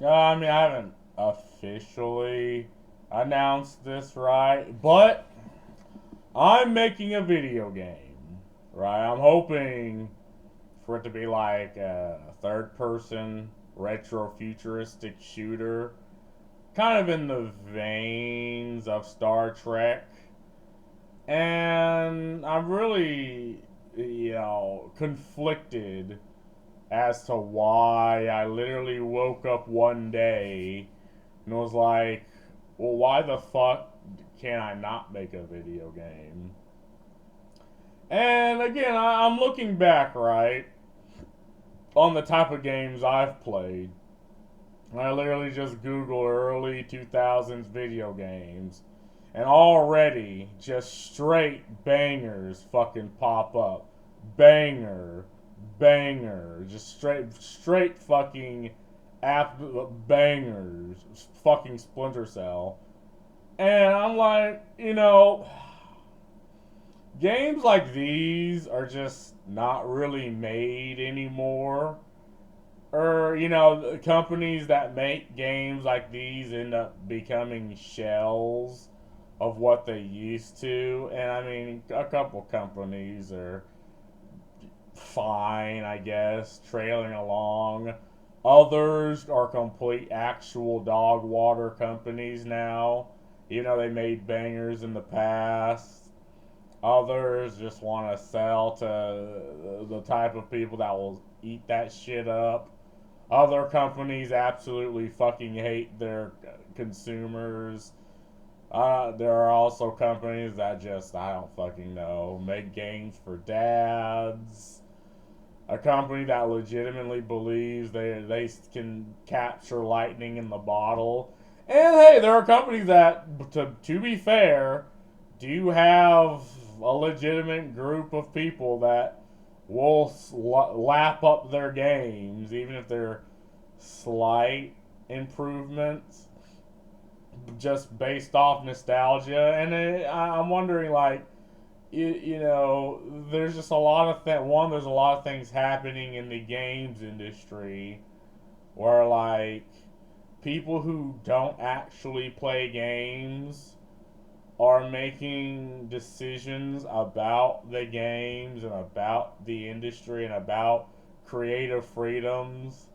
I mean, I haven't officially announced this, right? But I'm making a video game, right? I'm hoping for it to be like a third person retro futuristic shooter, kind of in the veins of Star Trek. And I'm really, conflicted as to why I literally woke up one day and was like, well, why the fuck can I not make a video game? And again, I'm looking back, right, on the type of games I've played. I literally just Google early 2000s video games, and already just straight bangers fucking pop up. Banger, banger, just straight fucking app bangers, fucking Splinter Cell. And I'm like, games like these are just not really made anymore. Or, companies that make games like these end up becoming shells of what they used to. And I mean, a couple companies are fine, I guess, trailing along. Others are complete actual dog water companies now, even though they made bangers in the past. Others just want to sell to the type of people that will eat that shit up. Other companies absolutely fucking hate their consumers. There are also companies that just, I don't fucking know, make games for dads. A company that legitimately believes they can capture lightning in the bottle. And hey, there are companies that, to be fair, do have a legitimate group of people that will lap up their games, even if they're slight improvements, just based off nostalgia. And I'm wondering, like, there's just a lot of there's a lot of things happening in the games industry where, like, people who don't actually play games are making decisions about the games and about the industry and about creative freedoms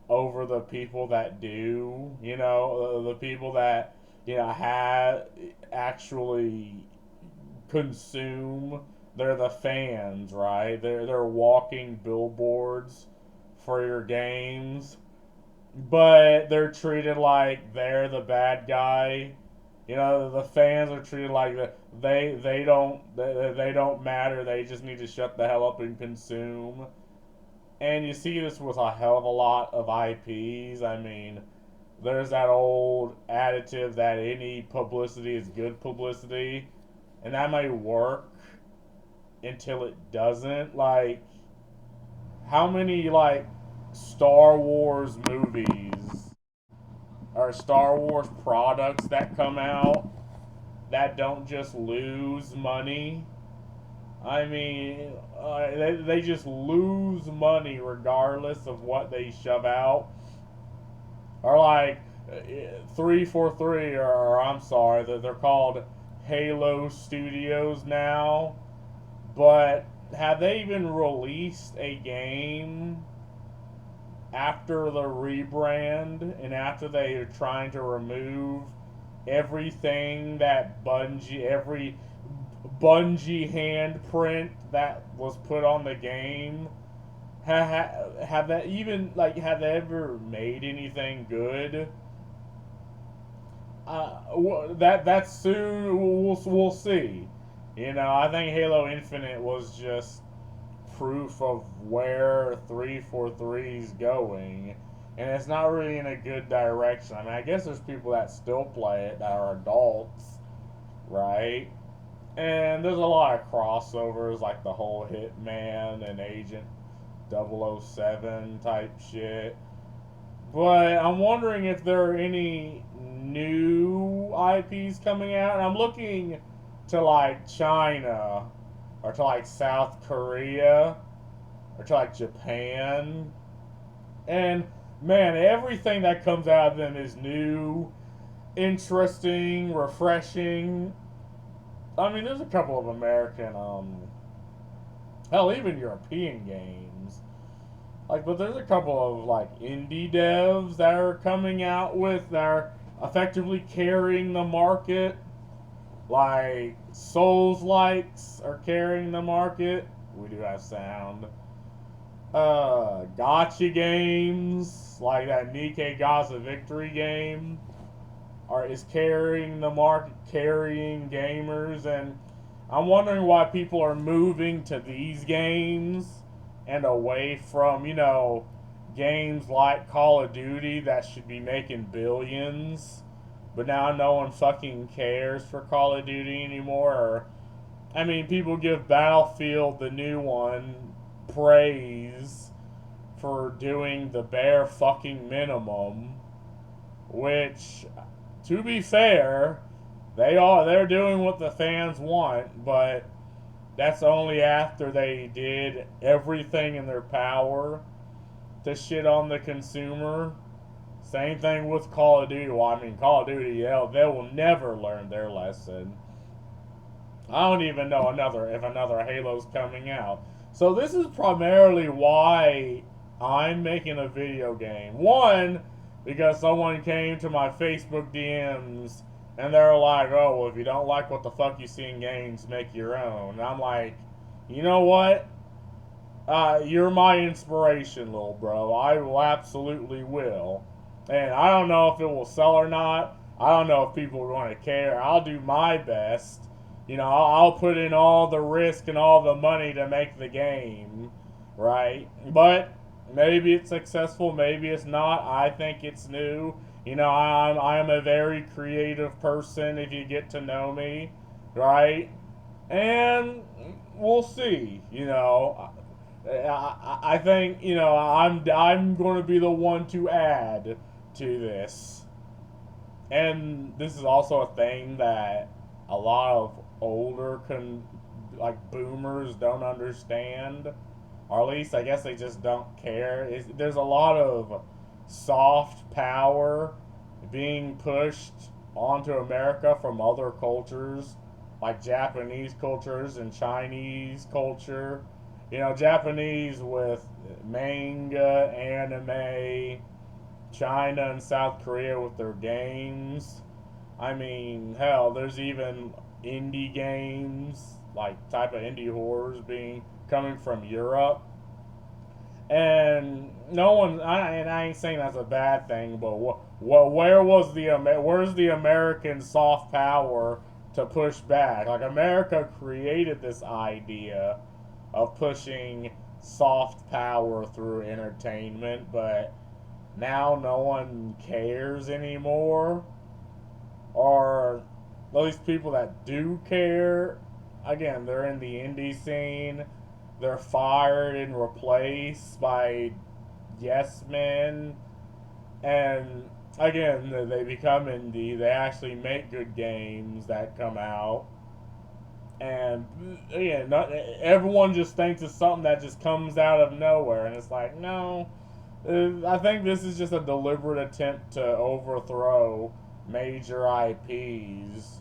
over the people that do. The people that have actually consume. They're the fans, right? They're walking billboards for your games, but they're treated like they're the bad guy. The fans are treated like they don't matter. They just need to shut the hell up and consume. And you see this with a hell of a lot of IPs. I mean, there's that old additive that any publicity is good publicity, and that may work until it doesn't. Like, how many, like, Star Wars movies or Star Wars products that come out that don't just lose money? I mean, they just lose money regardless of what they shove out. Or like 343, or I'm sorry, they're called Halo Studios now. But have they even released a game after the rebrand and after they are trying to remove everything that every Bungie handprint that was put on the game? Have that even, like, have they ever made anything good? That's soon. We'll see. I think Halo Infinite was just proof of where 343 is going, and it's not really in a good direction. I mean, I guess there's people that still play it that are adults, right? And there's a lot of crossovers, like the whole Hitman and Agent 007 type shit. But I'm wondering if there are any new IPs coming out. And I'm looking to, like, China, or to, like, South Korea, or to, like, Japan. And man, everything that comes out of them is new, interesting, refreshing. I mean, there's a couple of American, hell, even European games. Like, but there's a couple of, like, indie devs that are coming out with, that are effectively carrying the market. Like, Souls likes are carrying the market. We do have sound. Gotcha games, like that Nikkei Gaza Victory game, is carrying the market, carrying gamers, and I'm wondering why people are moving to these games and away from, games like Call of Duty that should be making billions, but now no one fucking cares for Call of Duty anymore. Or, I mean, people give Battlefield, the new one, praise for doing the bare fucking minimum, which, to be fair, they're doing what the fans want, but that's only after they did everything in their power to shit on the consumer. Same thing with Call of Duty. Well, I mean, Call of Duty, they will never learn their lesson. I don't even know if another Halo's coming out. So this is primarily why I'm making a video game. One, because someone came to my Facebook DMs and they're like, "Oh, well, if you don't like what the fuck you see in games, make your own." And I'm like, you know what? You're my inspiration, little bro. I will absolutely will. And I don't know if it will sell or not. I don't know if people are going to care. I'll do my best. I'll put in all the risk and all the money to make the game, right? But maybe it's successful, maybe it's not. I think it's new. I'm a very creative person if you get to know me, right? And we'll see. I think I'm going to be the one to add to this, and this is also a thing that a lot of older like boomers don't understand, or at least I guess they just don't care. There's a lot of soft power being pushed onto America from other cultures, like Japanese cultures and Chinese culture. Japanese with manga, anime, China and South Korea with their games. I mean, hell, there's even indie games, like type of indie horrors coming from Europe. And no one, and I ain't saying that's a bad thing, but where's the American soft power to push back? Like, America created this idea of pushing soft power through entertainment, but now no one cares anymore. Or at least people that do care, again, they're in the indie scene. They're fired and replaced by yes men. And again, they become indie. They actually make good games that come out. And again, everyone just thinks it's something that just comes out of nowhere. And it's like, no. I think this is just a deliberate attempt to overthrow major IPs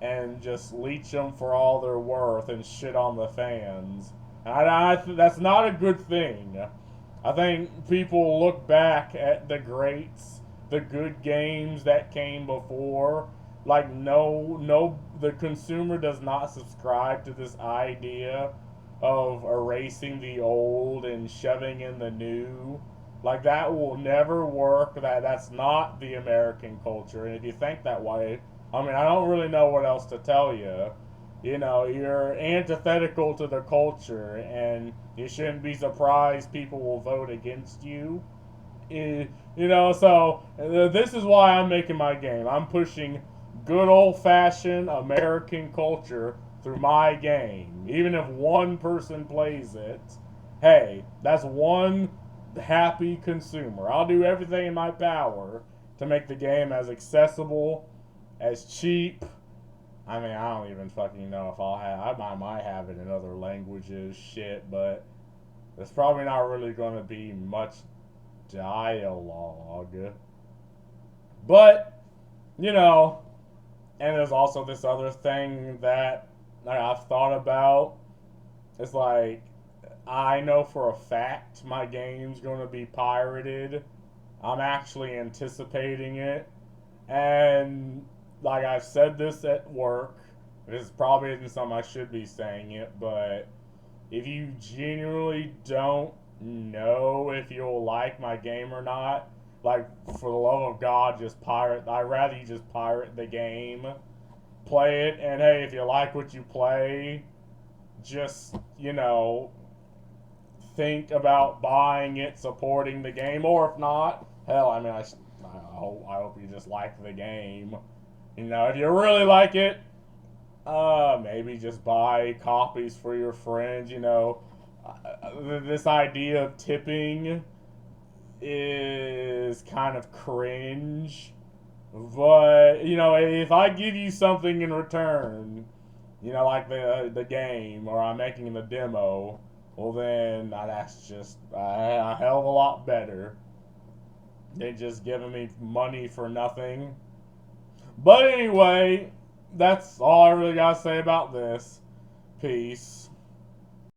and just leech them for all they're worth and shit on the fans. That's not a good thing. I think people look back at the greats, the good games that came before. Like, the consumer does not subscribe to this idea of erasing the old and shoving in the new. Like, that will never work. That's not the American culture. And if you think that way, I mean, I don't really know what else to tell you. You're antithetical to the culture, and you shouldn't be surprised people will vote against you. So this is why I'm making my game. I'm pushing good old-fashioned American culture through my game. Even if one person plays it, hey, that's one happy consumer. I'll do everything in my power to make the game as accessible, as cheap. I mean, I don't even fucking know if I might have it in other languages, shit, but it's probably not really going to be much dialogue. But, you know, and there's also this other thing that I've thought about. It's like, I know for a fact my game's going to be pirated. I'm actually anticipating it. And, like, I've said this at work. This probably isn't something I should be saying it, but if you genuinely don't know if you'll like my game or not, like, for the love of God, just pirate. I'd rather you just pirate the game, play it, and hey, if you like what you play, just, think about buying it, supporting the game, or if not, hell, I mean, I hope you just like the game. If you really like it, maybe just buy copies for your friends. This idea of tipping is kind of cringe, but if I give you something in return, like the game, or I'm making the demo, well then that's just a hell of a lot better than just giving me money for nothing. But anyway, that's all I really gotta say about this. Peace.